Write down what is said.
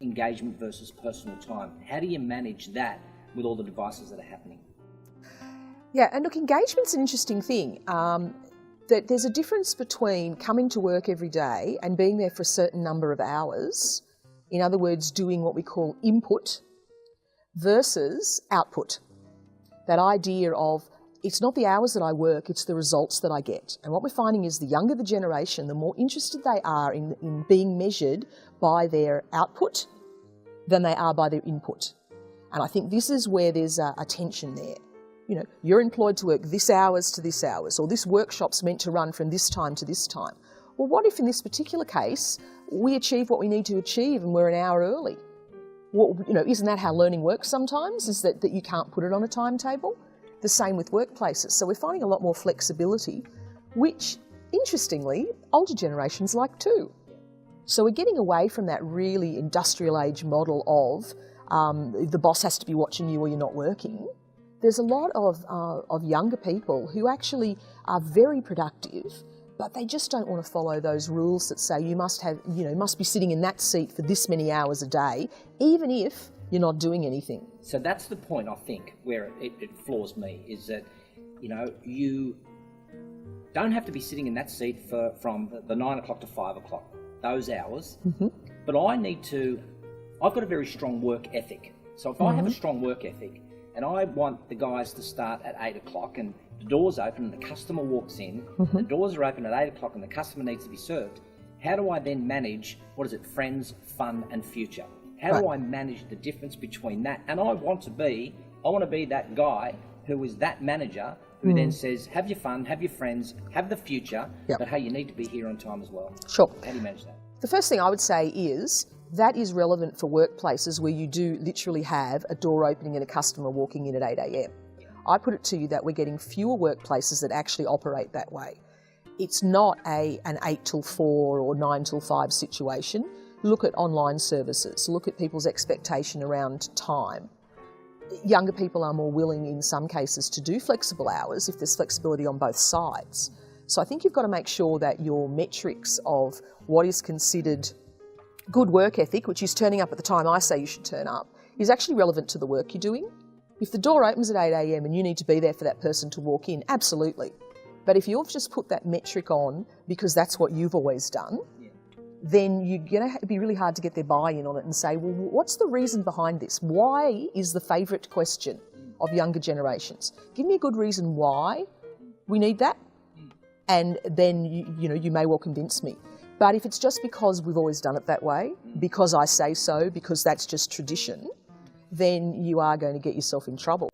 Engagement versus personal time. How do you manage that with all the devices that are happening? Yeah, and look, engagement's an interesting thing. That there's a difference between coming to work every day and being there for a certain number of hours, in other words, doing what we call input, versus output. That idea of it's not the hours that I work, it's the results that I get. And what we're finding is the younger the generation, the more interested they are in being measured by their output than they are by their input. And I think this is where there's a tension there. You know, you're employed to work this hours to this hours, or this workshop's meant to run from this time to this time. Well, what if in this particular case, we achieve what we need to achieve and we're an hour early? Well, you know, isn't that how learning works sometimes, is that you can't put it on a timetable? The same with workplaces. So we're finding a lot more flexibility, which, interestingly, older generations like too. So we're getting away from that really industrial age model of the boss has to be watching you or you're not working. There's a lot of younger people who actually are very productive, but they just don't want to follow those rules that say you must have, you know, must be sitting in that seat for this many hours a day, even if you're not doing anything. So that's the point, I think, where it floors me, is that, you know, you don't have to be sitting in that seat from the 9 o'clock to 5 o'clock, those hours. Mm-hmm. But I've got a very strong work ethic. So if I have a strong work ethic, and I want the guys to start at 8 o'clock and the door's open and the customer walks in, the doors are open at 8 o'clock and the customer needs to be served, how do I then manage, friends, fun and future? How do I manage the difference between that? And I want to be that guy who is that manager who then says, have your fun, have your friends, have the future, but hey, you need to be here on time as well. Sure. How do you manage that? The first thing I would say is, that is relevant for workplaces where you do literally have a door opening and a customer walking in at 8 a.m. I put it to you that we're getting fewer workplaces that actually operate that way. It's not an 8 till 4 or 9 till 5 situation. Look at online services, look at people's expectation around time. Younger people are more willing in some cases to do flexible hours if there's flexibility on both sides. So I think you've got to make sure that your metrics of what is considered good work ethic, which is turning up at the time I say you should turn up, is actually relevant to the work you're doing. If the door opens at 8 a.m. and you need to be there for that person to walk in, absolutely. But if you've just put that metric on because that's what you've always done, then you're going to be really hard to get their buy-in on it and say, well, what's the reason behind this? Why is the favourite question of younger generations? Give me a good reason why we need that, and then you may well convince me. But if it's just because we've always done it that way, because I say so, because that's just tradition, then you are going to get yourself in trouble.